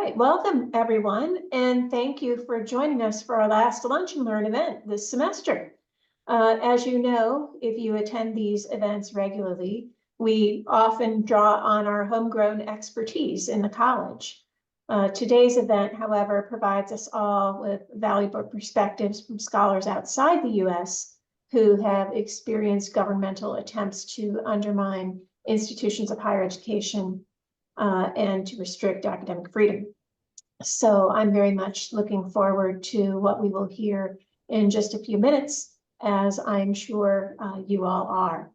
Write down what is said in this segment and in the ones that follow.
right, welcome everyone, and thank you for joining us for our last Lunch and Learn event this semester. As you know, if you attend these events regularly, we often draw on our homegrown expertise in the college. Today's event, however, provides us all with valuable perspectives from scholars outside the US who have experienced governmental attempts to undermine institutions of higher education and to restrict academic freedom. So I'm very much looking forward to what we will hear in just a few minutes, as I'm sure you all are.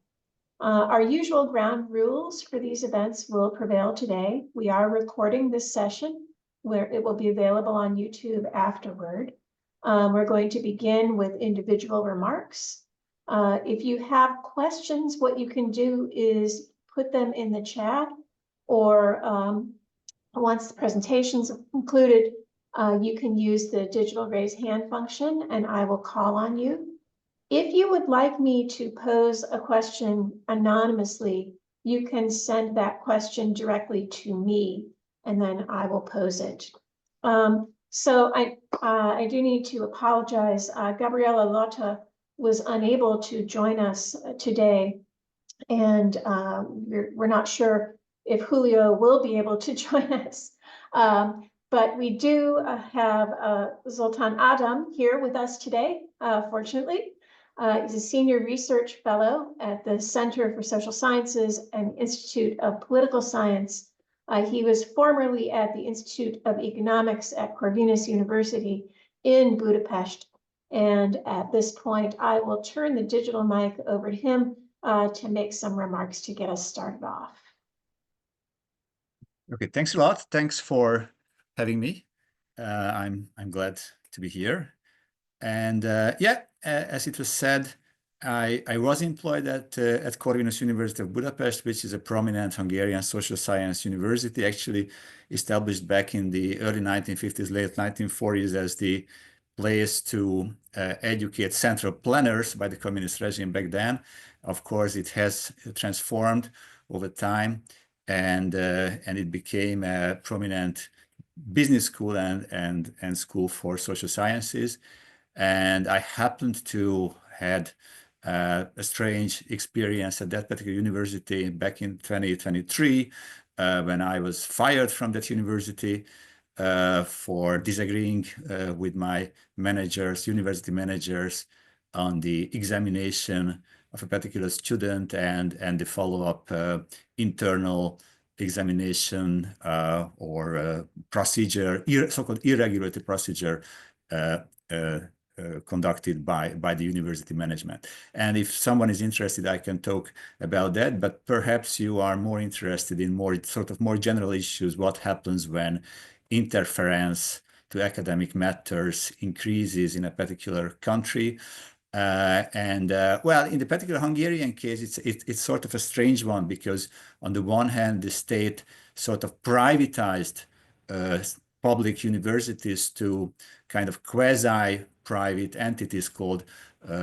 Our usual ground rules for these events will prevail today. We are recording this session where it will be available on YouTube afterward. We're going to begin with individual remarks. If you have questions, what you can do is put them in the chat, or once the presentation's concluded, you can use the digital raise hand function and I will call on you. If you would like me to pose a question anonymously, you can send that question directly to me and then I will pose it. So I do need to apologize. Gabriela Lotta was unable to join us today, and we're not sure if Julio will be able to join us. But we do have Zoltan Adam here with us today, fortunately. He's a senior research fellow at the Center for Social Sciences and Institute of Political Science. He was formerly at the Institute of Economics at Corvinus University in Budapest. And at this point, I will turn the digital mic over to him to make some remarks to get us started off. Okay, thanks a lot. Thanks for having me. I'm glad to be here. And yeah, as it was said, I was employed at Corvinus University of Budapest, which is a prominent Hungarian social science university, actually established back in the early 1950s, late 1940s as the place to educate central planners by the communist regime back then. Of course, it has transformed over time, and it became a prominent business school and school for social sciences. And I happened to had a strange experience at that particular university back in 2023 when I was fired from that university for disagreeing with my managers, university managers, on the examination of a particular student and the follow-up internal examination or procedure, so-called irregularity procedure conducted by the university management. And if someone is interested, I can talk about that, but perhaps you are more interested in more general issues, what happens when interference to academic matters increases in a particular country. Well, in the particular Hungarian case, it's sort of a strange one, because on the one hand, the state sort of privatized public universities to kind of quasi-private entities called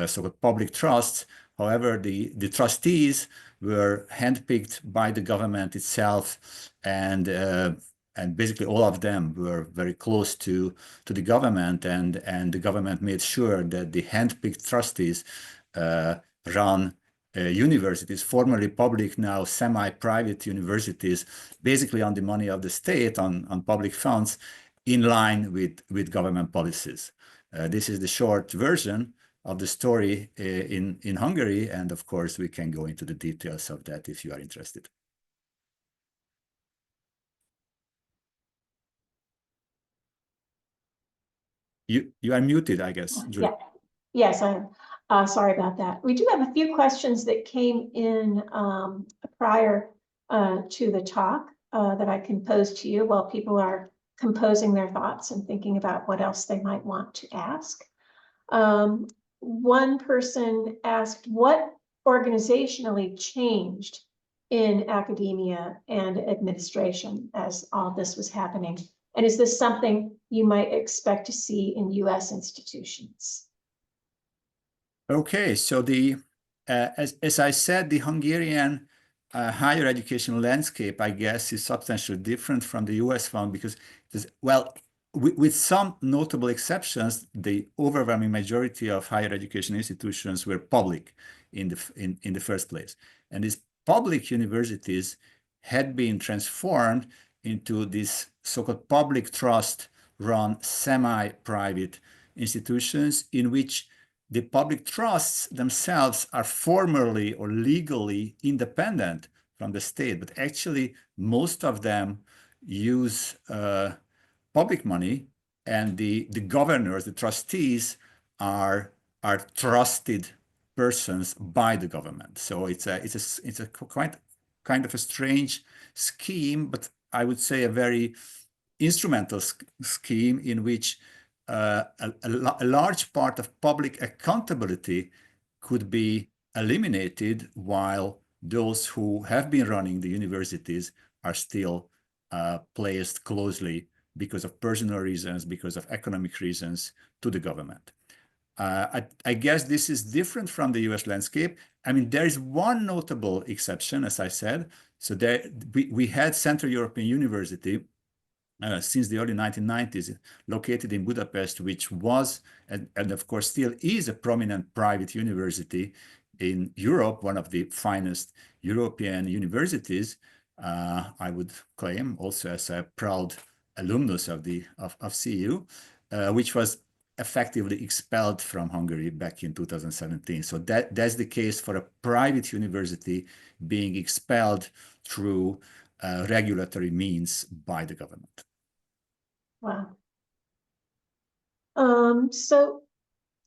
sort of public trusts. However, the trustees were handpicked by the government itself, and basically all of them were very close to the government, and the government made sure that the handpicked trustees run universities, formerly public, now semi-private universities, basically on the money of the state, on public funds, in line with government policies. This is the short version of the story in Hungary, and of course we can go into the details of that if you are interested. You are muted, I guess, Julie. Yeah. Yes, I'm sorry about that. We do have a few questions that came in prior to the talk that I can pose to you while people are composing their thoughts and thinking about what else they might want to ask. One person asked, what organizationally changed in academia and administration as all this was happening? And is this something you might expect to see in US institutions? Okay, so as I said, the Hungarian higher education landscape, I guess, is substantially different from the US one because, well, with some notable exceptions, the overwhelming majority of higher education institutions were public in the first place. And these public universities had been transformed into these so-called public trust run semi-private institutions in which the public trusts themselves are formally or legally independent from the state, but actually most of them use public money, and the governors, the trustees, are trusted persons by the government. So it's a quite kind of a strange scheme, but I would say a very instrumental scheme in which a large part of public accountability could be eliminated while those who have been running the universities are still placed closely because of personal reasons, because of economic reasons to the government. I guess this is different from the US landscape. I mean, there is one notable exception, as I said. So we had Central European University since the early 1990s, located in Budapest, which was, and of course still is, a prominent private university in Europe, one of the finest European universities. I would claim also as a proud alumnus of CEU, which was effectively expelled from Hungary back in 2017. So that's the case for a private university being expelled through regulatory means by the government. Wow. So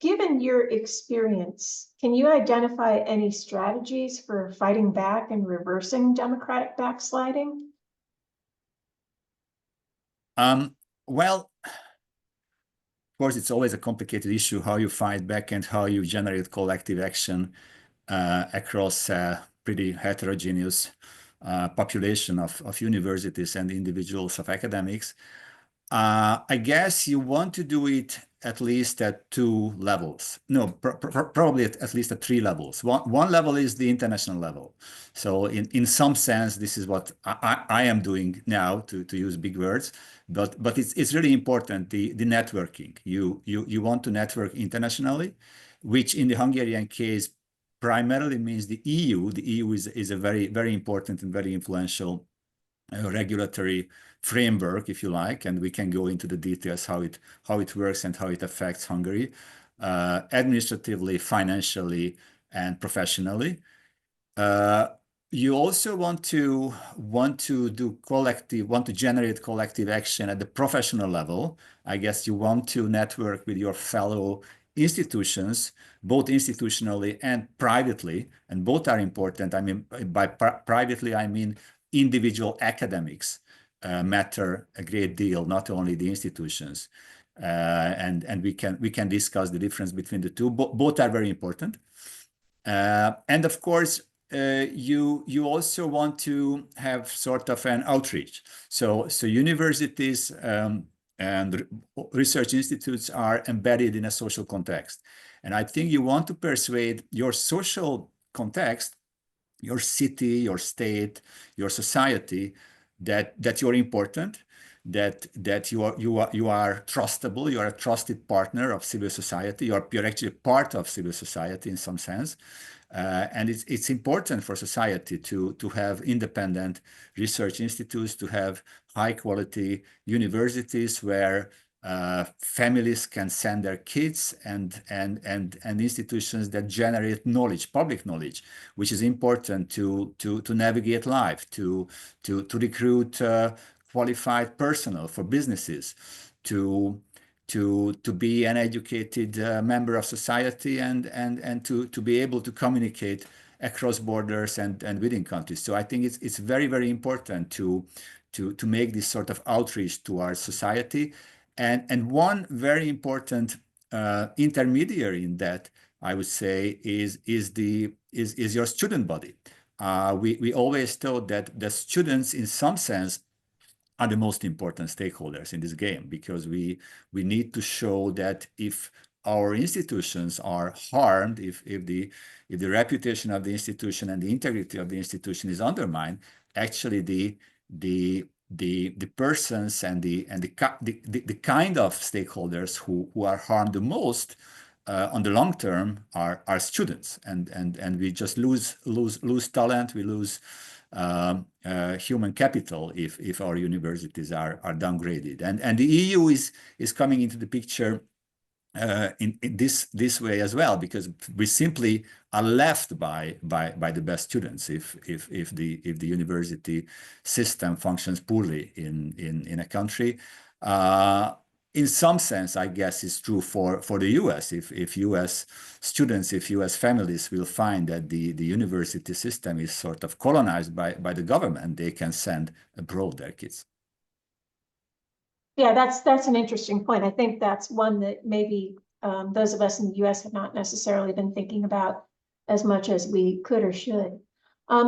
given your experience, can you identify any strategies for fighting back and reversing democratic backsliding? Well, of course, it's always a complicated issue how you fight back and how you generate collective action across a pretty heterogeneous population of universities and individuals of academics. I guess you want to do it at least at two levels. No, probably at least at three levels. One level is the international level. So in some sense, this is what I am doing now, to use big words, but it's really important, the networking. You want to network internationally, which in the Hungarian case primarily means the EU. The EU is a very, very important and very influential regulatory framework, if you like, and we can go into the details how it works and how it affects Hungary administratively, financially, and professionally. You also want to generate collective action at the professional level. I guess you want to network with your fellow institutions, both institutionally and privately, and both are important. I mean, by privately, I mean individual academics matter a great deal, not only the institutions. And we can discuss the difference between the two. Both are very important. And of course, you also want to have sort of an outreach. So universities and research institutes are embedded in a social context. And I think you want to persuade your social context, your city, your state, your society, that you're important, that you are trustable, you are a trusted partner of civil society, you're actually part of civil society in some sense. And it's important for society to have independent research institutes, to have high quality universities where families can send their kids, and institutions that generate knowledge, public knowledge, which is important to navigate life, to recruit qualified personnel for businesses, to be an educated member of society, and to be able to communicate across borders and within countries. So I think it's very, very important to make this sort of outreach to our society. And one very important intermediary in that, I would say, is your student body. We always thought that the students, in some sense, are the most important stakeholders in this game, because we need to show that if our institutions are harmed, if the reputation of the institution and the integrity of the institution is undermined, actually the persons and the kind of stakeholders who are harmed the most on the long term are students, and we just lose talent, we lose human capital if our universities are downgraded, and the EU is coming into the picture in this way as well, because we simply are left by the best students if the university system functions poorly in a country. In some sense, I guess it's true for the US. If US students, if US families will find that the university system is sort of colonized by the government, they can send abroad their kids. Yeah, that's an interesting point. I think that's one that maybe those of us in the US have not necessarily been thinking about as much as we could or should.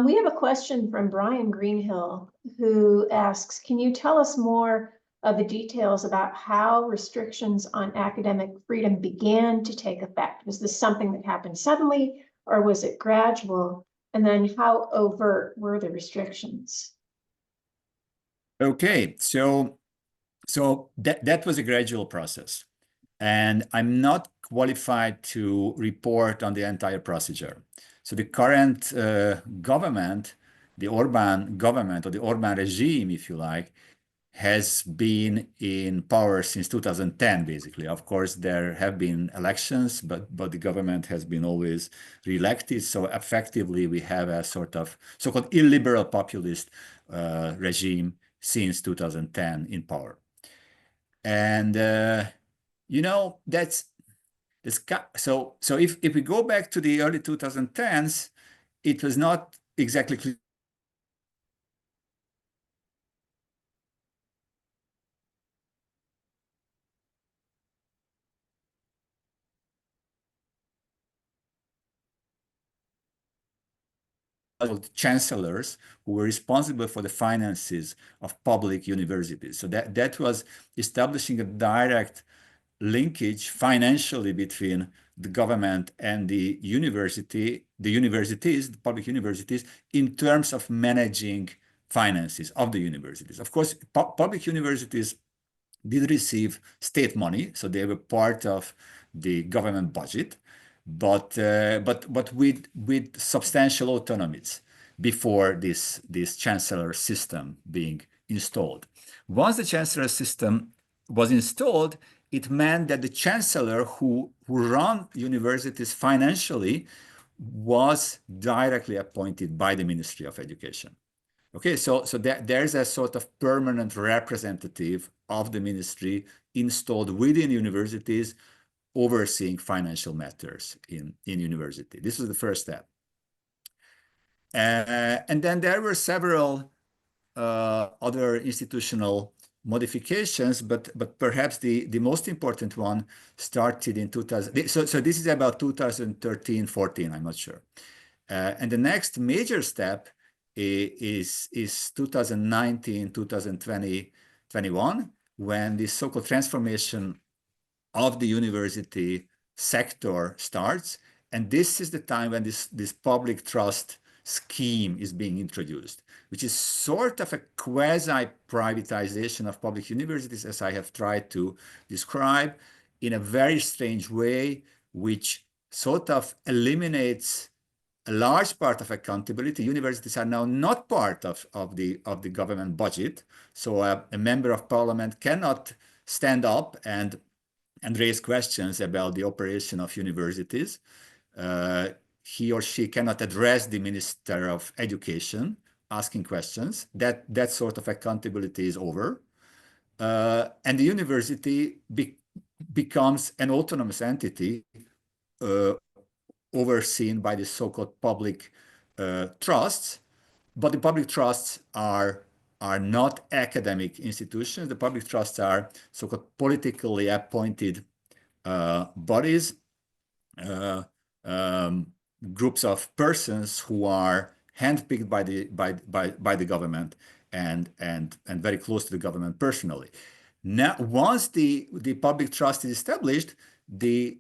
We have a question from Brian Greenhill, who asks, can you tell us more of the details about how restrictions on academic freedom began to take effect? Was this something that happened suddenly, or was it gradual? And then how overt were the restrictions? Okay, so that was a gradual process, and I'm not qualified to report on the entire procedure. So the current government, the Orban government, or the Orban regime, if you like, has been in power since 2010, basically. Of course, there have been elections, but the government has been always re-elected. So effectively, we have a sort of so-called illiberal populist regime since 2010 in power. And that's so if we go back to the early 2010s, it was not exactly clear chancellors who were responsible for the finances of public universities. So that was establishing a direct linkage financially between the government and the universities, the public universities, in terms of managing finances of the universities. Of course, public universities did receive state money, so they were part of the government budget, but with substantial autonomies before this chancellor system being installed. Once the chancellor system was installed, it meant that the chancellor who ran universities financially was directly appointed by the Ministry of Education. Okay, so there's a sort of permanent representative of the ministry installed within universities, overseeing financial matters in university. This was the first step. And then there were several other institutional modifications, but perhaps the most important one started in 2000. So this is about 2013, 14, I'm not sure. And the next major step is 2019, 2020, 21, when the so-called transformation of the university sector starts. And this is the time when this public trust scheme is being introduced, which is sort of a quasi-privatization of public universities, as I have tried to describe, in a very strange way, which sort of eliminates a large part of accountability. Universities are now not part of the government budget, so a member of parliament cannot stand up and raise questions about the operation of universities. He or she cannot address the Minister of Education asking questions. That sort of accountability is over. And the university becomes an autonomous entity overseen by the so-called public trusts. But the public trusts are not academic institutions. The public trusts are so-called politically appointed bodies, groups of persons who are handpicked by the government and very close to the government personally. Now, once the public trust is established, the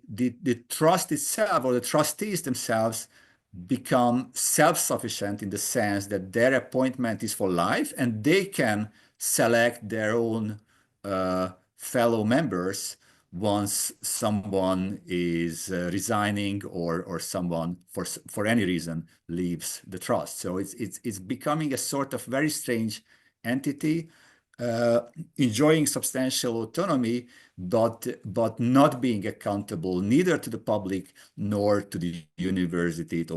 trust itself, or the trustees themselves, become self-sufficient in the sense that their appointment is for life, and they can select their own fellow members once someone is resigning, or someone for any reason leaves the trust. So it's becoming a sort of very strange entity, enjoying substantial autonomy, but not being accountable neither to the public nor to the university it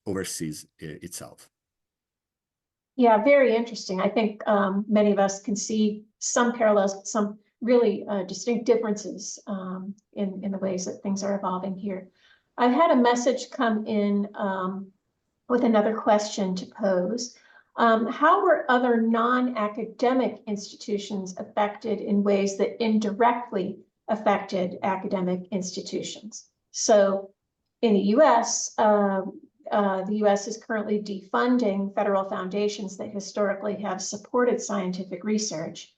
oversees itself. Yeah, very interesting. I think many of us can see some parallels, some really distinct differences in the ways that things are evolving here. I've had a message come in with another question to pose. How were other non-academic institutions affected in ways that indirectly affected academic institutions? So in the US, the US is currently defunding federal foundations that historically have supported scientific research.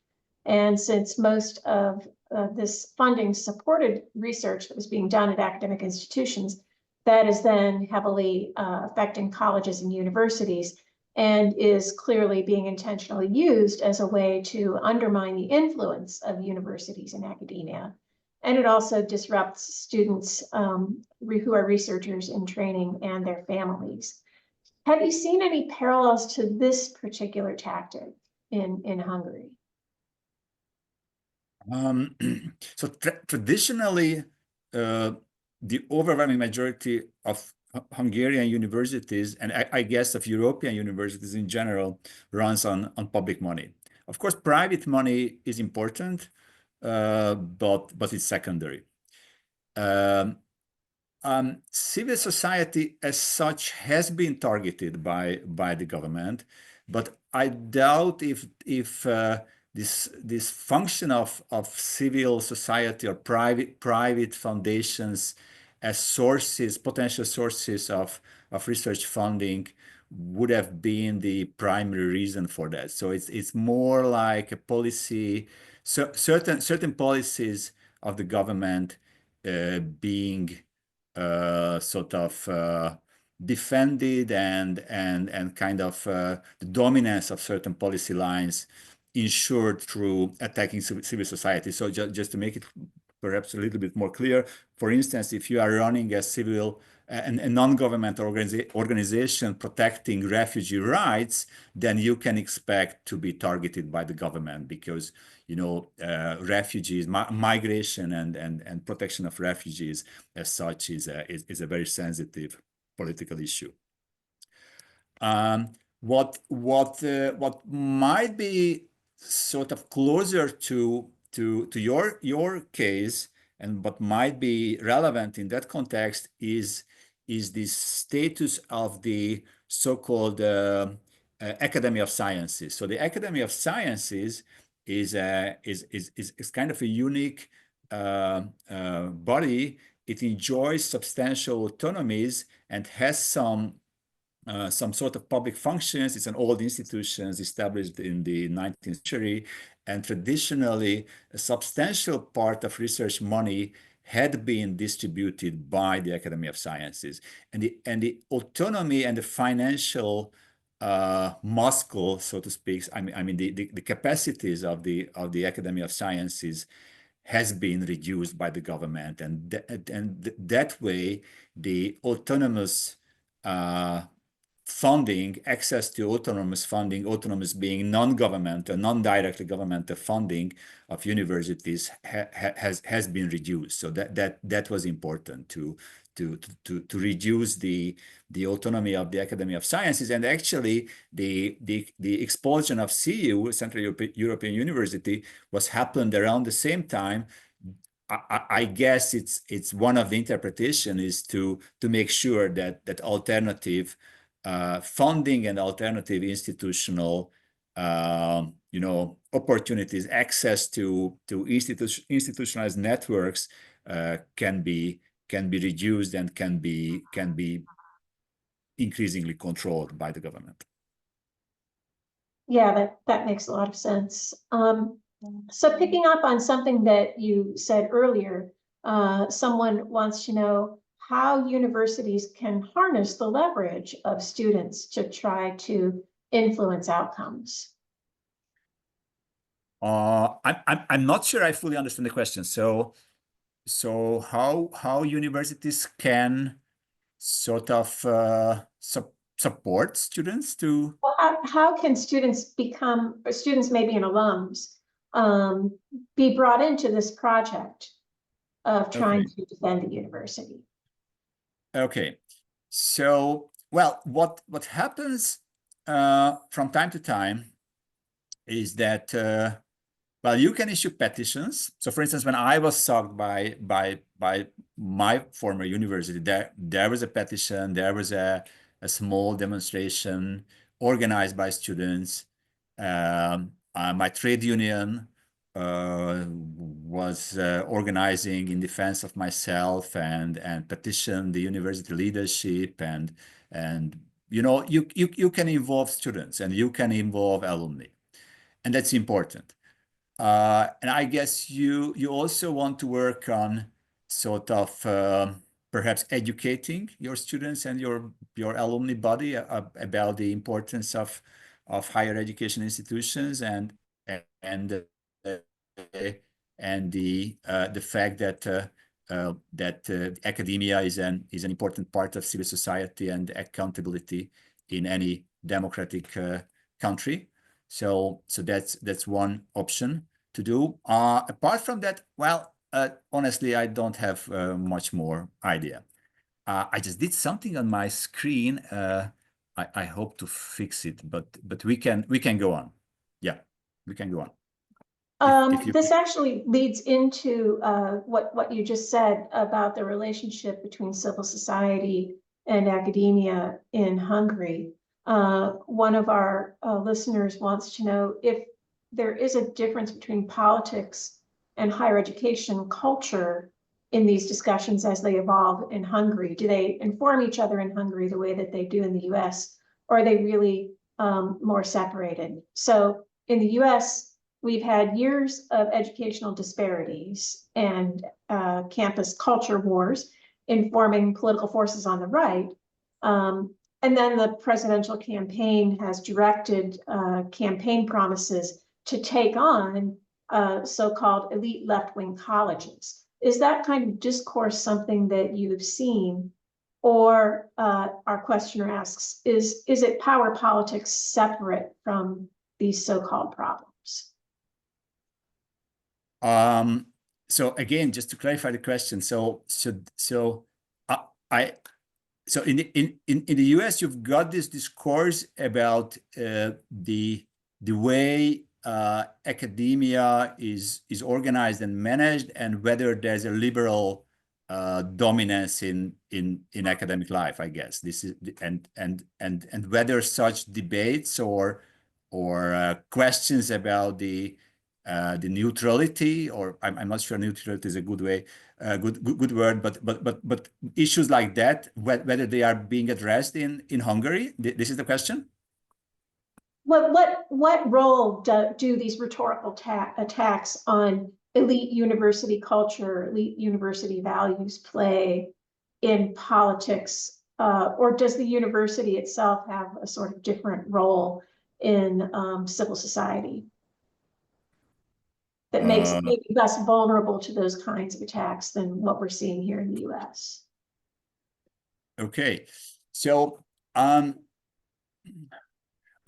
And since most of this funding supported research that was being done at academic institutions, that is then heavily affecting colleges and universities, and is clearly being intentionally used as a way to undermine the influence of universities and academia. And it also disrupts students who are researchers in training and their families. Have you seen any parallels to this particular tactic in Hungary? So traditionally, the overwhelming majority of Hungarian universities, and I guess of European universities in general, runs on public money. Of course, private money is important, but it's secondary. Civil society as such has been targeted by the government, but I doubt if this function of civil society or private foundations as potential sources of research funding would have been the primary reason for that. So it's more like a policy, certain policies of the government being sort of defended, and kind of the dominance of certain policy lines ensured through attacking civil society. So just to make it perhaps a little bit more clear, for instance, if you are running a non-governmental organization protecting refugee rights, then you can expect to be targeted by the government, because refugees, migration and protection of refugees as such is a very sensitive political issue. What might be sort of closer to your case, and what might be relevant in that context is the status of the so-called Academy of Sciences. So the Academy of Sciences is kind of a unique body. It enjoys substantial autonomies and has some sort of public functions. It's an old institution established in the 19th century, and traditionally a substantial part of research money had been distributed by the Academy of Sciences, and the autonomy and the financial muscle, so to speak, I mean the capacities of the Academy of Sciences has been reduced by the government, and that way the autonomous funding, access to autonomous funding, autonomous being non-governmental, non-directly governmental funding of universities has been reduced. So that was important to reduce the autonomy of the Academy of Sciences. And actually the expulsion of CEU, Central European University, was happened around the same time. I guess it's one of the interpretation is to make sure that alternative funding and alternative institutional opportunities, access to institutionalized networks can be reduced and can be increasingly controlled by the government. Yeah, that makes a lot of sense. So picking up on something that you said earlier, Someone wants to know how universities can harness the leverage of students to try to influence outcomes. I'm not sure I fully understand the question. So how universities can sort of support students to? Well, how can students become, or students maybe and alums, be brought into this project of trying Okay. to defend the university? Okay. So, well, what happens from time to time is that well, you can issue petitions. So, for instance, when I was sucked by my former university, there was a petition, there was a small demonstration organized by students. My trade union was organizing in defense of myself and petitioned the university leadership and you can involve students and you can involve alumni, and that's important. And I guess you also want to work on sort of perhaps educating your students and your alumni body about the importance of higher education institutions and uh, and the fact that academia is an important part of civil society and accountability in any democratic country. So that's one option to do. Apart from that, well, honestly, I don't have much more idea. I just did something on my screen. I hope to fix it, but we can go on. Yeah, we can go on. If you This actually leads into what you just said about the relationship between civil society and academia in Hungary. One of our listeners wants to know if there is a difference between politics and higher education culture in these discussions as they evolve in Hungary. Do they inform each other in Hungary the way that they do in the US, or are they really more separated? So in the US, we've had years of educational disparities and campus culture wars informing political forces on the right. And then the presidential campaign has directed campaign promises to take on so-called elite left-wing colleges. Is that kind of discourse something that you've seen? Or our questioner asks, is it power politics separate from these so-called problems? So again, just to clarify the question, uh, I so in the US, you've got this discourse about the way academia is organized and managed, and whether there's a liberal dominance in academic life. I guess this is and whether such debates or questions about the neutrality, or I'm not sure neutrality is a good way, good word, but issues like that, whether they are being addressed in Hungary. This is the question. What role do these rhetorical attacks on elite university culture, elite university values play in politics? Or does the university itself have a sort of different role in civil society that makes it maybe less vulnerable to those kinds of attacks than what we're seeing here in the US? Okay, so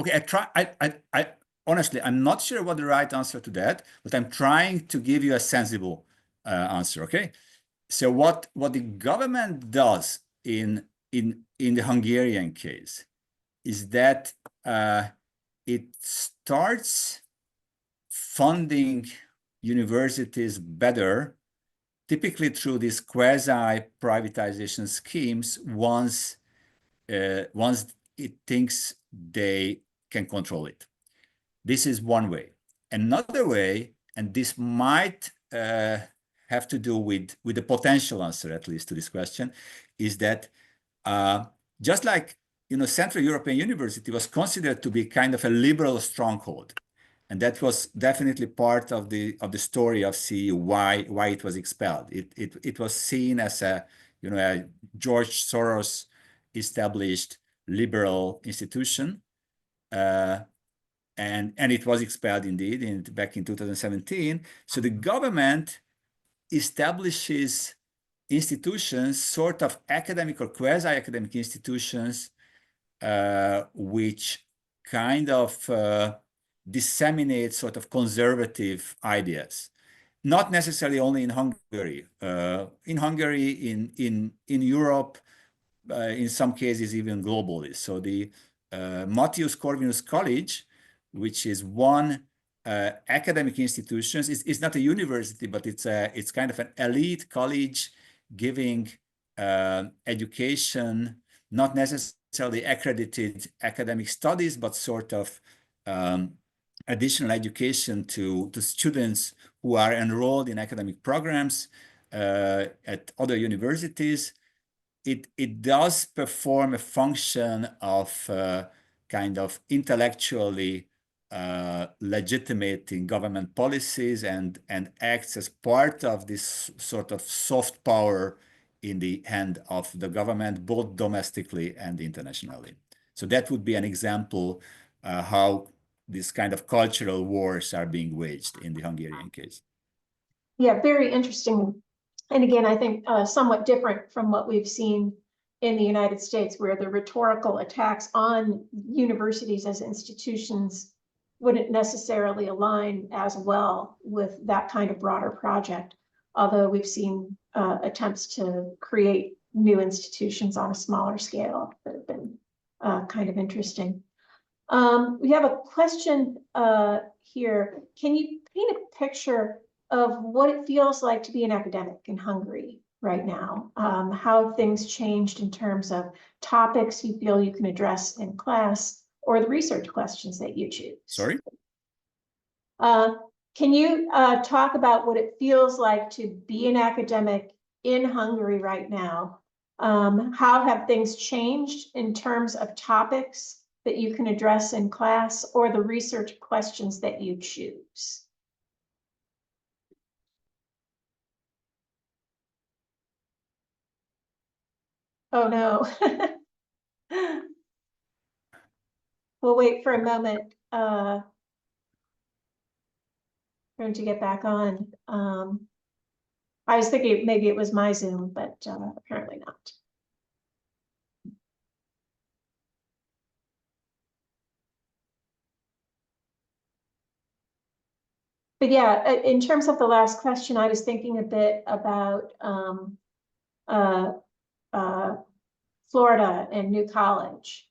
okay, I honestly, I'm not sure what the right answer to that, but I'm trying to give you a sensible answer. Okay, so what the government does in the Hungarian case is that it starts funding universities better, typically through these quasi-privatization schemes, once it thinks they can control it. This is one way. Another way, and this might have to do with the potential answer, at least, to this question, is that just like Central European University was considered to be kind of a liberal stronghold, And that was definitely part of the story of CEU, why it was expelled. It was seen as a George Soros established liberal institution, and it was expelled indeed back in 2017. So the government establishes institutions, sort of academic or quasi-academic institutions, which kind of disseminate sort of conservative ideas. Not necessarily only in Hungary. In Europe, in some cases even globally. So the Matthias Corvinus College, which is one academic institution, is not a university, but it's kind of an elite college giving education, not necessarily accredited academic studies, but sort of additional education to students who are enrolled in academic programs at other universities. It does perform a function of kind of intellectually legitimating government policies and acts as part of this sort of soft power in the hand of the government, both domestically and internationally. So that would be an example how these kind of cultural wars are being waged in the Hungarian case. Yeah, very interesting. And again, I think somewhat different from what we've seen in the United States, where the rhetorical attacks on universities as institutions wouldn't necessarily align as well with that kind of broader project. Although we've seen attempts to create new institutions on a smaller scale that have been kind of interesting. We have a question here. Can you paint a picture of what it feels like to be an academic in Hungary right now? How things changed in terms of topics you feel you can address in class or the research questions that you choose? Sorry? Can you talk about what it feels like to be an academic in Hungary right now? How have things changed in terms of topics that you can address in class or the research questions that you choose? Oh, no. We'll wait for a moment for him to get back on. I was thinking maybe it was my Zoom, but apparently not. But yeah, in terms of the last question, I was thinking a bit about Florida and New College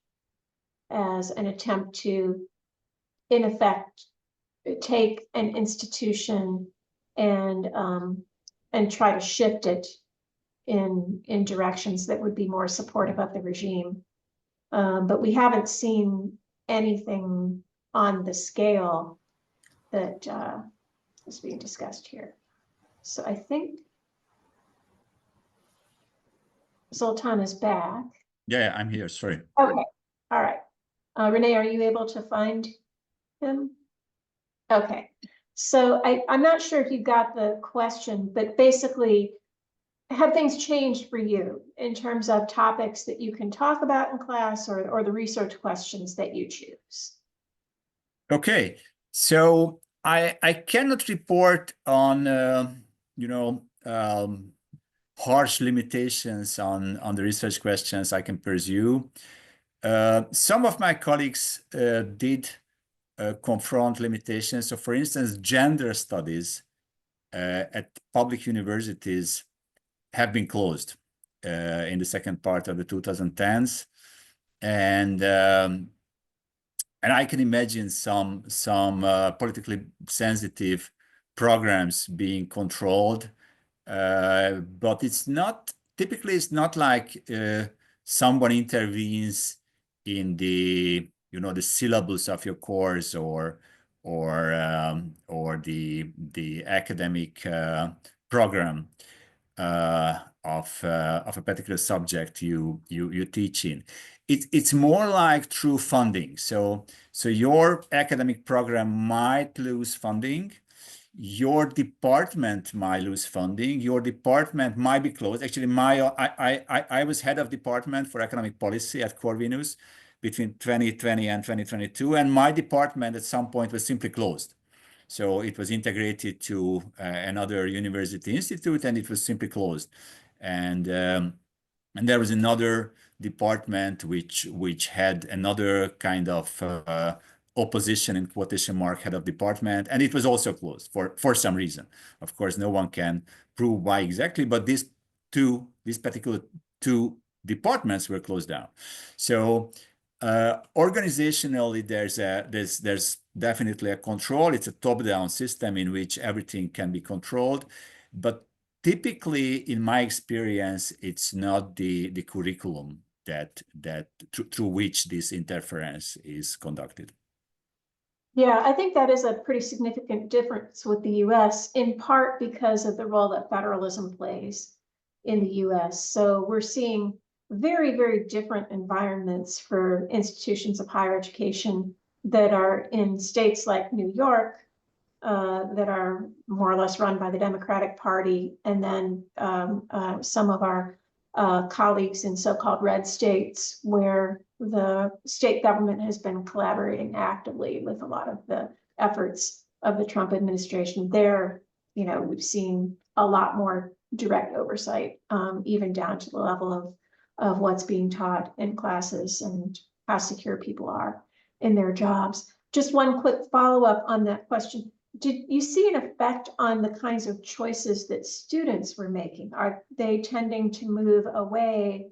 as an attempt to, in effect, take an institution and try to shift it in directions that would be more supportive of the regime. But we haven't seen anything on the scale that is being discussed here. So I think Zoltan is back. Yeah, I'm here. Sorry. Okay. All right. Renee, are you able to find him? Okay. So I'm not sure if you got the question, but basically, have things changed for you in terms of topics that you can talk about in class or the research questions that you choose? Okay. So I cannot report on, harsh limitations on the research questions I can pursue. Some of my colleagues did confront limitations. So for instance, gender studies at public universities have been closed in the second part of the 2010s. And I can imagine some politically sensitive programs being controlled, but it's not like someone intervenes in the the syllabus of your course or the academic program of a particular subject you teach in. it's more like through funding. So your academic program might lose funding. Your department might lose funding. Your department might be closed. Actually, I was head of department for economic policy at Corvinus between 2020 and 2022, and my department at some point was simply closed. So it was integrated to another university institute, and it was simply closed. And there was another department which had another kind of opposition in quotation mark head of department, and it was also closed for some reason. Of course, no one can prove why exactly, but these particular two departments were closed down. So organizationally, there's definitely a control. It's a top-down system in which everything can be controlled, but typically, in my experience, it's not the curriculum that through which this interference is conducted. Yeah, I think that is a pretty significant difference with the US, in part because of the role that federalism plays in the US. So we're seeing very, very different environments for institutions of higher education that are in states like New York, that are more or less run by the Democratic Party, and then some of our colleagues in so-called red states where the state government has been collaborating actively with a lot of the efforts of the Trump administration. There, we've seen a lot more direct oversight, even down to the level of what's being taught in classes and how secure people are in their jobs. Just one quick follow-up on that question. Did you see an effect on the kinds of choices that students were making? Are they tending to move away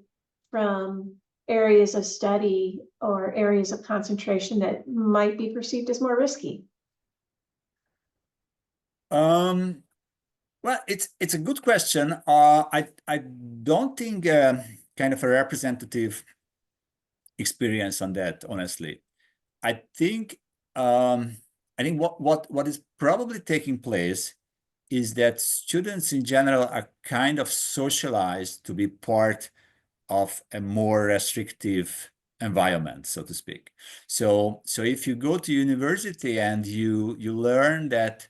from areas of study or areas of concentration that might be perceived as more risky? Well, it's a good question. I don't think kind of a representative experience on that, honestly. I think what is probably taking place is that students in general are kind of socialized to be part of a more restrictive environment, so to speak. So if you go to university and you learn that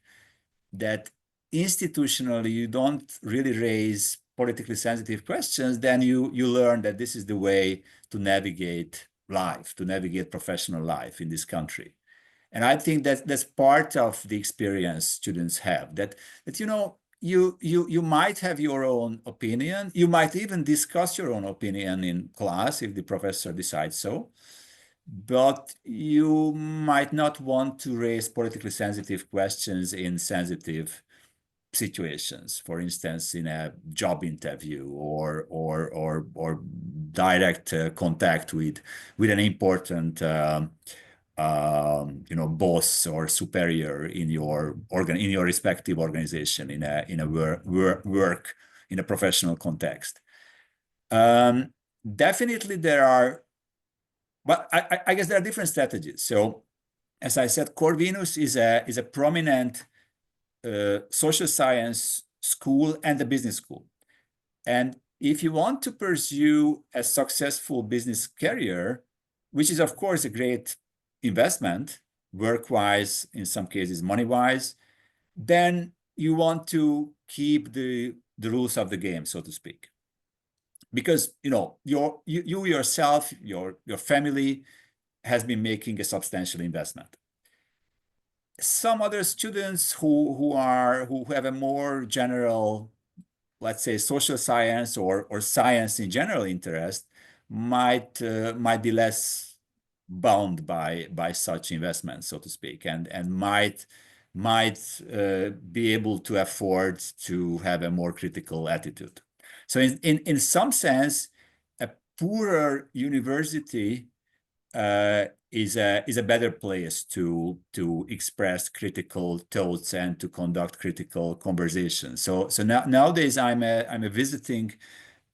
institutionally you don't really raise politically sensitive questions, then you learn that this is the way to navigate life, to navigate professional life in this country. And I think that's part of the experience students have, that you might have your own opinion. You might even discuss your own opinion in class if the professor decides so. But you might not want to raise politically sensitive questions in sensitive situations, for instance, in a job interview or direct contact with an important boss or superior in your respective organization in a work in a professional context. Definitely there are, but I guess there are different strategies. So as I said, Corvinus is a prominent social science school and a business school. And if you want to pursue a successful business career, which is of course a great investment, work-wise, in some cases money-wise, then you want to keep the rules of the game, so to speak. Because you yourself, your family has been making a substantial investment. Some other students who have a more general, let's say, social science or science in general interest might be less bound by such investments, so to speak, and might be able to afford to have a more critical attitude. So in some sense, a poorer university is a better place to express critical thoughts and to conduct critical conversations. So nowadays I'm a visiting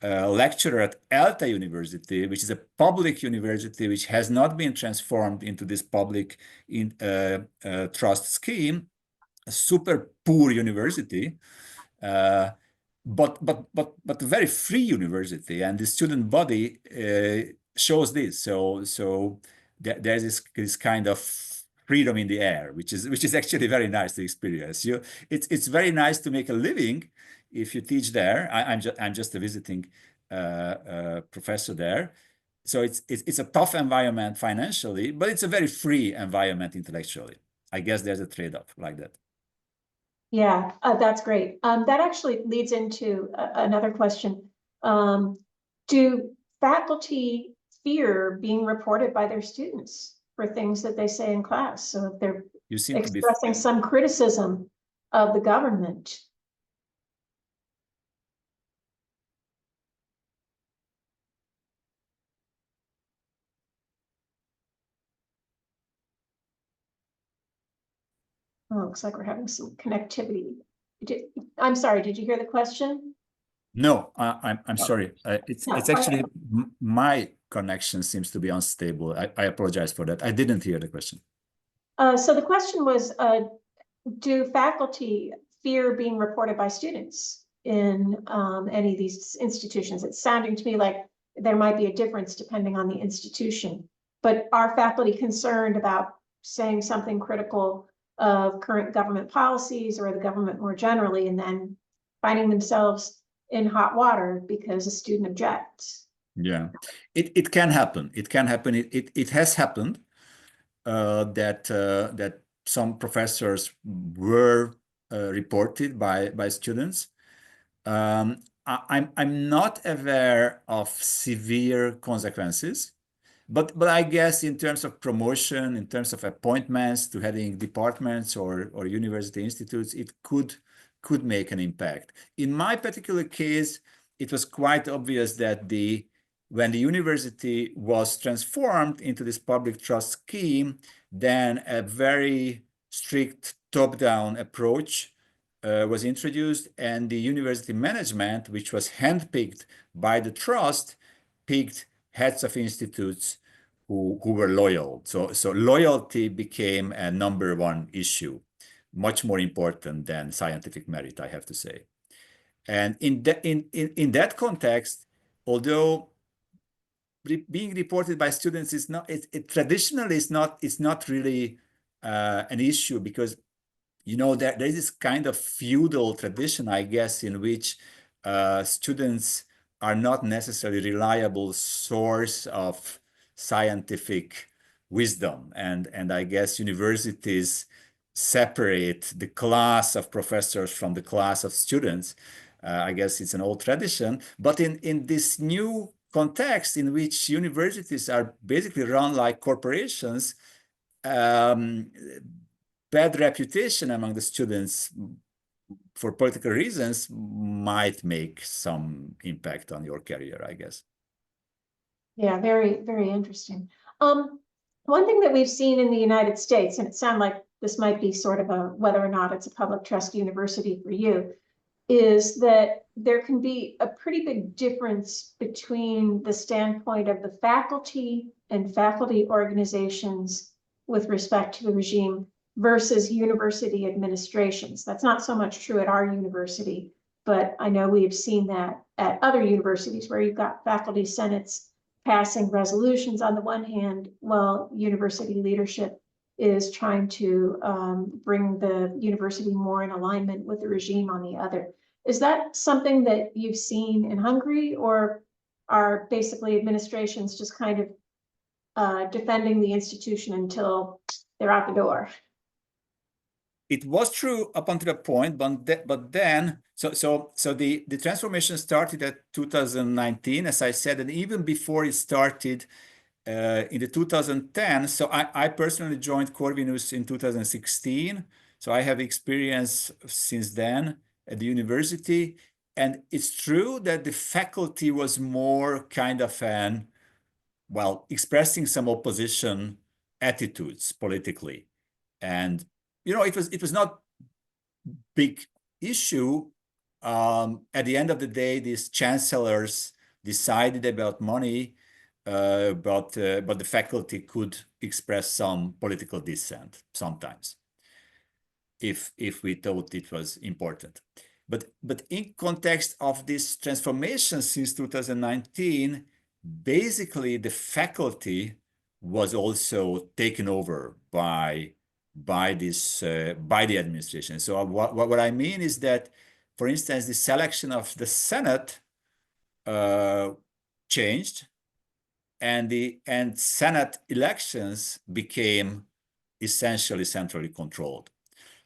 lecturer at ELTE University, which is a public university which has not been transformed into this public trust scheme, a super poor university, but a very free university, and the student body shows this. So there's this kind of freedom in the air, which is actually very nice to experience. It's very nice to make a living if you teach there. I'm just a visiting professor there. So it's a tough environment financially, but it's a very free environment intellectually. I guess there's a trade-off like that. Yeah, that's great. That actually leads into another question. Do faculty fear being reported by their students for things that they say in class? So if they're You seem to be expressing some criticism of the government. Oh, looks like we're having some connectivity. I'm sorry, did you hear the question? No, I'm sorry. It's No, actually my connection seems to be unstable. I apologize for that. I didn't hear the question. So the question was, do faculty fear being reported by students in any of these institutions? It's sounding to me like there might be a difference depending on the institution, but are faculty concerned about saying something critical of current government policies or the government more generally, and then finding themselves in hot water because a student objects? Yeah, it can happen. It can happen. It has happened that some professors were reported by students. I'm not aware of severe consequences, but I guess in terms of promotion, in terms of appointments to heading departments or university institutes, it could make an impact. In my particular case, it was quite obvious that when the university was transformed into this public trust scheme, then a very strict top-down approach was introduced, and the university management, which was handpicked by the trust, picked heads of institutes who were loyal. So loyalty became a number one issue, much more important than scientific merit, I have to say. And in that context, although being reported by students is not, traditionally it's not really an issue, because there is this kind of feudal tradition, I guess, in which students are not necessarily reliable source of scientific wisdom, and I guess universities separate the class of professors from the class of students. I guess it's an old tradition, but in this new context in which universities are basically run like corporations, bad reputation among the students for political reasons might make some impact on your career, I guess. Yeah, very, very interesting. One thing that we've seen in the United States, and it sounds like this might be sort of a whether or not it's a public trust university for you, is that there can be a pretty big difference between the standpoint of the faculty and faculty organizations with respect to the regime versus university administrations. That's not so much true at our university, but I know we've seen that at other universities where you've got faculty senates passing resolutions on the one hand, while university leadership is trying to bring the university more in alignment with the regime on the other. Is that something that you've seen in Hungary, or are basically administrations just kind of defending the institution until they're out the door? It was true up until a point, but then the transformation started at 2019, as I said, and even before it started in the 2010. So I personally joined Corvinus in 2016. So I have experience since then at the university, and it's true that the faculty was more kind of expressing some opposition attitudes politically, and it was not big issue. At the end of the day, these chancellors decided about money, but the faculty could express some political dissent sometimes, if we thought it was important. But in context of this transformation since 2019, basically the faculty was also taken over by the administration. So what I mean is that, for instance, the selection of the Senate changed, and Senate elections became essentially centrally controlled.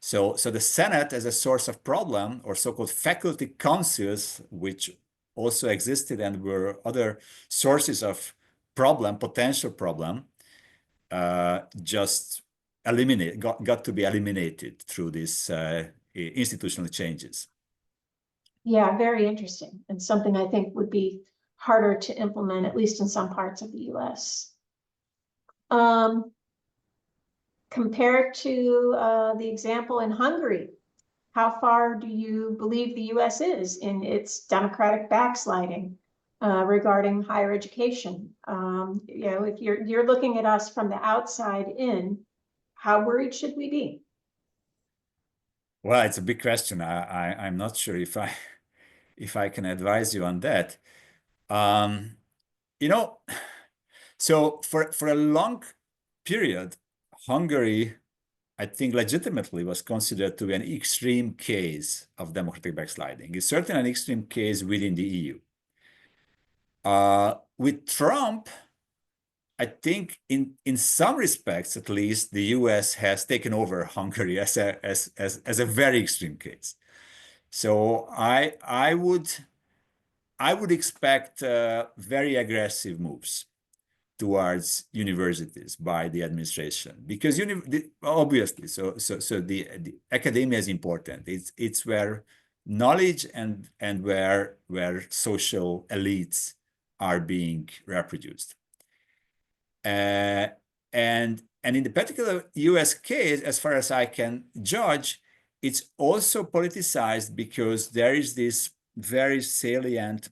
So the Senate as a source of problem, or so-called faculty councils, which also existed and were other sources of potential problem, just got to be eliminated through these institutional changes. Yeah, very interesting, and something I think would be harder to implement, at least in some parts of the US. Compared to the example in Hungary, how far do you believe the US is in its democratic backsliding regarding higher education? You know, if you're looking at us from the outside in, how worried should we be? Well, it's a big question. I'm not sure if I can advise you on that. You know, so for a long period, Hungary, I think, legitimately was considered to be an extreme case of democratic backsliding. It's certainly an extreme case within the EU. With Trump, I think in some respects, at least, the US has taken over Hungary as a very extreme case. So I would expect very aggressive moves towards universities by the administration, because obviously, so the academia is important. It's where knowledge and where social elites are being reproduced. And in the particular US case, as far as I can judge, it's also politicized because there is this very salient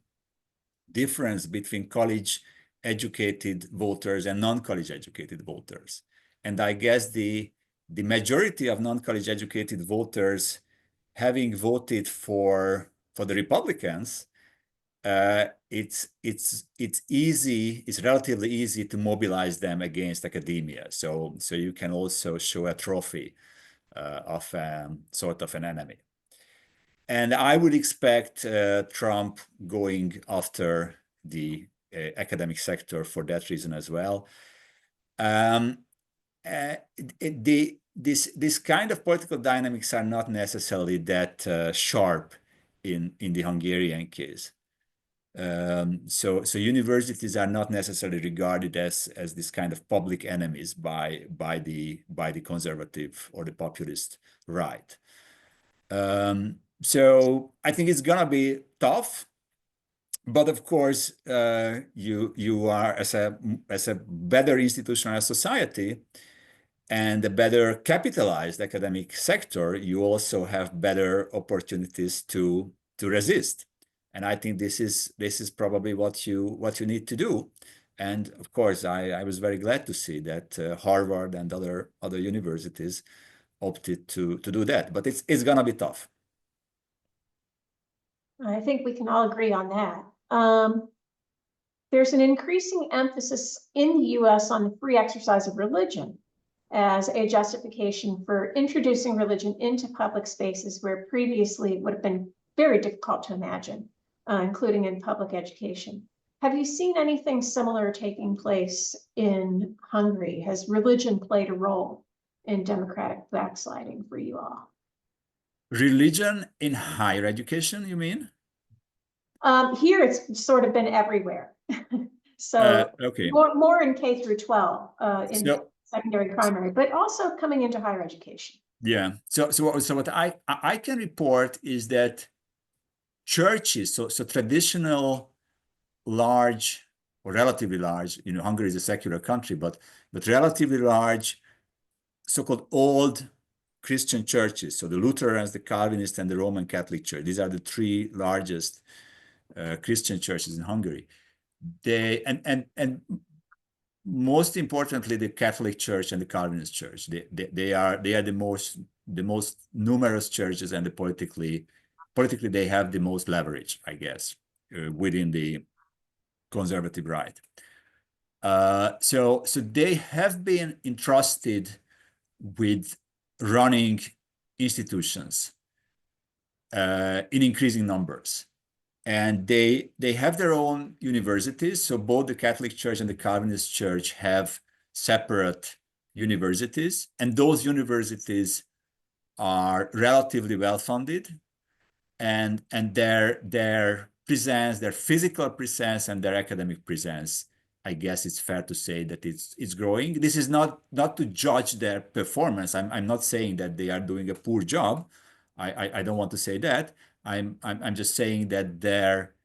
difference between college-educated voters and non-college educated voters. And I guess the majority of non-college educated voters, having voted for the Republicans, it's relatively easy to mobilize them against academia. So you can also show a trophy of sort of an enemy. And I would expect Trump going after the academic sector for that reason as well. This kind of political dynamics are not necessarily that sharp in the Hungarian case. So universities are not necessarily regarded as this kind of public enemies by the conservative or the populist right. So I think it's gonna be tough, but of course, you are as a better institutionalized society and a better capitalized academic sector, you also have better opportunities to resist. And I think this is probably what you need to do. And of course, I was very glad to see that Harvard and other universities opted to do that. But it's gonna be tough. I think we can all agree on that. There's an increasing emphasis in the US on the free exercise of religion as a justification for introducing religion into public spaces where previously it would have been very difficult to imagine, including in public education. Have you seen anything similar taking place in Hungary? Has religion played a role in democratic backsliding for you all? Religion in higher education, you mean? Here it's sort of been everywhere. So okay. more in K through 12, in secondary, primary, but also coming into higher education. Yeah. So what I can report is that churches, so traditional large or relatively large, Hungary is a secular country, but relatively large, so-called old Christian churches. So the Lutherans, the Calvinists, and the Roman Catholic Church. These are the three largest Christian churches in Hungary. And most importantly, the Catholic Church and the Calvinist Church. They are the most numerous churches, and politically they have the most leverage, I guess, within the conservative right. So they have been entrusted with running institutions in increasing numbers. And they have their own universities. So both the Catholic Church and the Calvinist Church have separate universities. And those universities are relatively well-funded. And their presence, their physical presence and their academic presence, I guess it's fair to say that it's growing. This is not to judge their performance. I'm not saying that they are doing a poor job. I don't want to say that. I'm just saying that their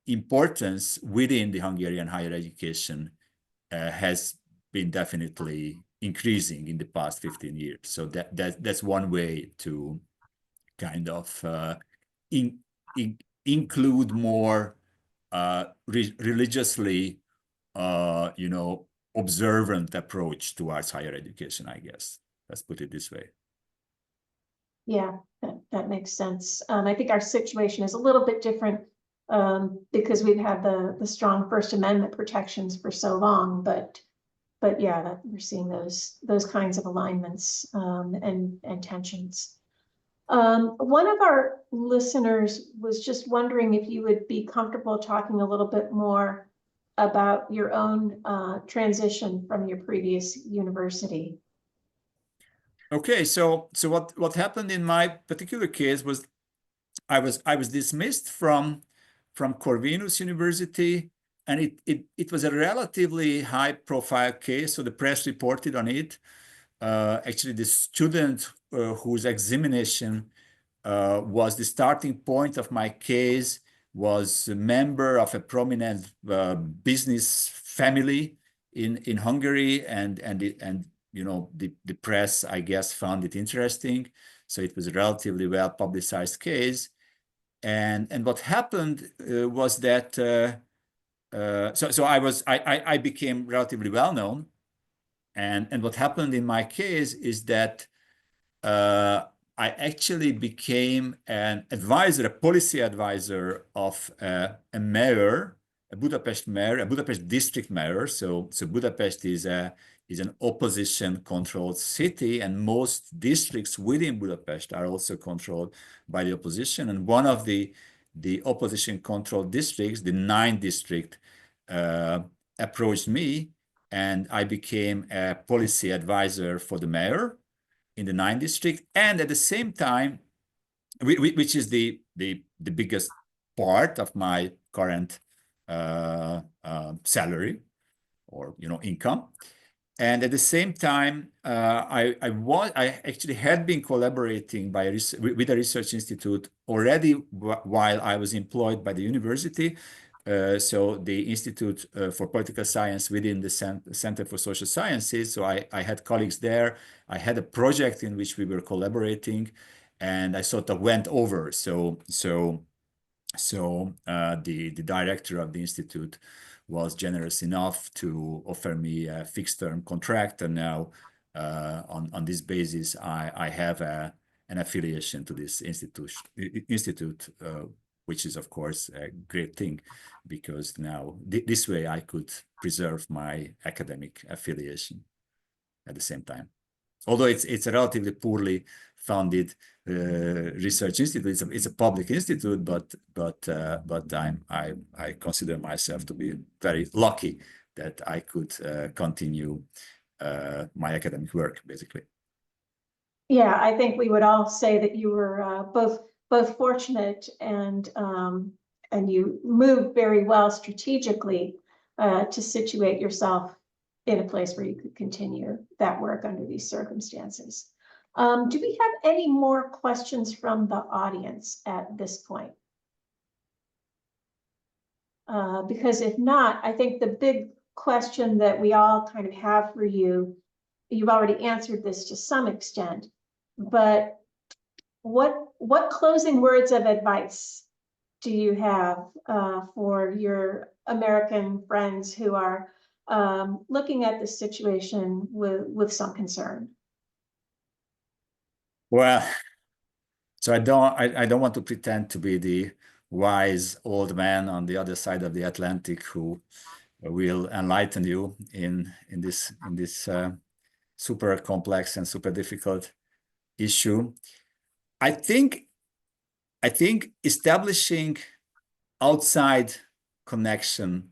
importance within the Hungarian higher education has been definitely increasing in the past 15 years. So that's one way to kind of include more religiously, observant approach towards higher education, I guess. Let's put it this way. Yeah, that makes sense. I think our situation is a little bit different because we've had the strong First Amendment protections for so long, but yeah, that we're seeing those kinds of alignments and tensions. One of our listeners was just wondering if you would be comfortable talking a little bit more about your own transition from your previous university. Okay, so what happened in my particular case was I was dismissed from Corvinus University, and it was a relatively high profile case, so the press reported on it. Actually, the student whose examination was the starting point of my case was a member of a prominent business family in Hungary, and the press, I guess, found it interesting. So it was a relatively well publicized case. And what happened was that so I became relatively well known. And what happened in my case is that I actually became an advisor, a policy advisor of a mayor, a Budapest district mayor. So Budapest is an opposition-controlled city, and most districts within Budapest are also controlled by the opposition. And one of the opposition-controlled districts, the 9th district, approached me, and I became a policy advisor for the mayor in the 9th district. And at the same time, which is the biggest part of my current salary or income. And at the same time, I actually had been collaborating with a research institute already while I was employed by the university. So the Institute for Political Science within the Center for Social Sciences. So I had colleagues there. I had a project in which we were collaborating, and I sort of went over. So the director of the institute was generous enough to offer me a fixed-term contract, and now on this basis, I have an affiliation to this institute, which is of course a great thing, because now this way I could preserve my academic affiliation at the same time. Although it's a relatively poorly funded research institute, it's a public institute, but I consider myself to be very lucky that I could continue my academic work, basically. Yeah, I think we would all say that you were both fortunate and you moved very well strategically to situate yourself in a place where you could continue that work under these circumstances. Do we have any more questions from the audience at this point? Because if not, I think the big question that we all kind of have for you, you've already answered this to some extent, but what closing words of advice do you have for your American friends who are looking at this situation with some concern? Well, so I don't want to pretend to be the wise old man on the other side of the Atlantic who will enlighten you in this super complex and super difficult issue. I think establishing outside connection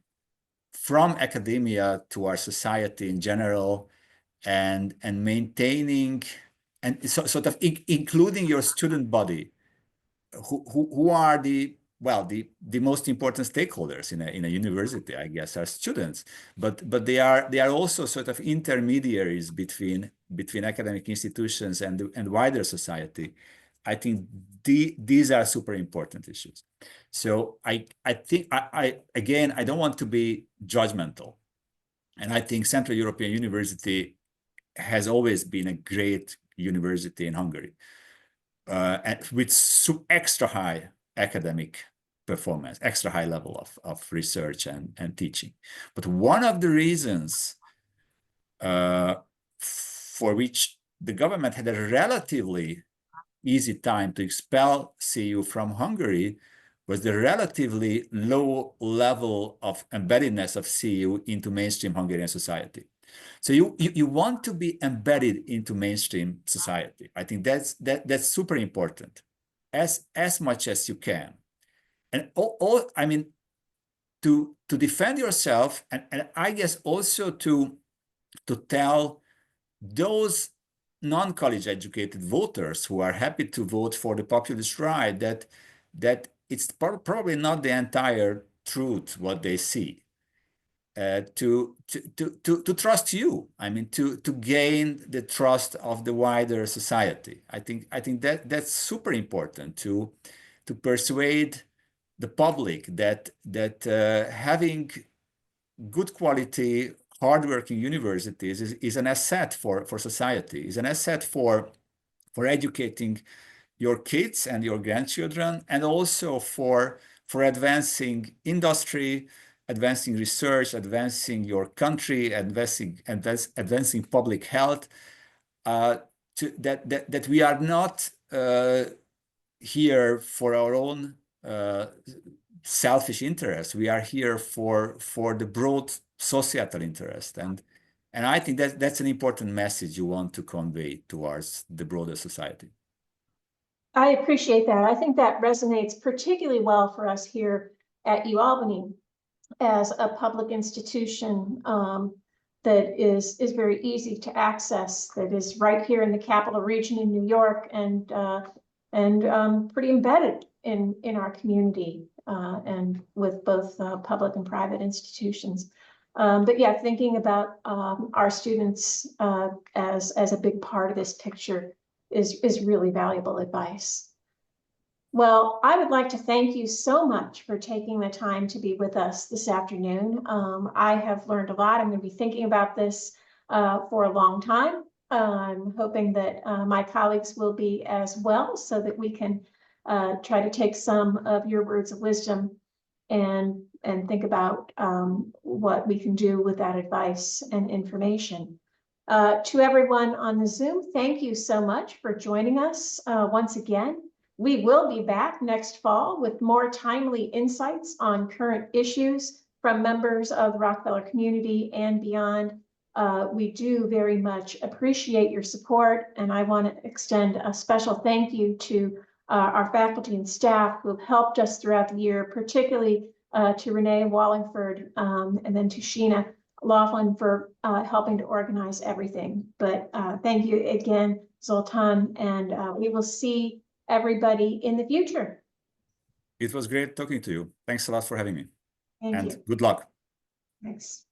from academia to our society in general, and maintaining and sort of including your student body, who are the most important stakeholders in a university, I guess, are students, but they are also sort of intermediaries between academic institutions and wider society. I think these are super important issues. So I think again, I don't want to be judgmental, and I think Central European University has always been a great university in Hungary, and with extra high academic performance, extra high level of research and teaching. But one of the reasons for which the government had a relatively easy time to expel CEU from Hungary was the relatively low level of embeddedness of CEU into mainstream Hungarian society. So you want to be embedded into mainstream society. I think that's super important, as much as you can. And I mean, to defend yourself, and I guess also to tell those non-college educated voters who are happy to vote for the populist right that it's probably not the entire truth what they see. To trust you. I mean, to gain the trust of the wider society. I think that's super important to persuade the public that having good quality, hardworking universities is an asset for society, is an asset for educating your kids and your grandchildren, and also for advancing industry, advancing research, advancing your country, advancing public health. That we are not here for our own selfish interests. We are here for the broad societal interest, and I think that's an important message you want to convey towards the broader society. I appreciate that. I think that resonates particularly well for us here at UAlbany as a public institution that is very easy to access, that is right here in the capital region in New York, and pretty embedded in our community and with both public and private institutions. But yeah, thinking about our students as a big part of this picture is really valuable advice. Well, I would like to thank you so much for taking the time to be with us this afternoon. I have learned a lot. I'm going to be thinking about this for a long time. I'm hoping that my colleagues will be as well, so that we can try to take some of your words of wisdom and think about what we can do with that advice and information. To everyone on the Zoom, thank you so much for joining us once again. We will be back next fall with more timely insights on current issues from members of the Rockefeller community and beyond. We do very much appreciate your support, and I want to extend a special thank you to our faculty and staff who have helped us throughout the year, particularly to Renee Wallingford and then to Sheena Laughlin for helping to organize everything. But thank you again, Zoltan, and we will see everybody in the future. It was great talking to you. Thanks a lot for having me. Thank and you. good luck. Thanks.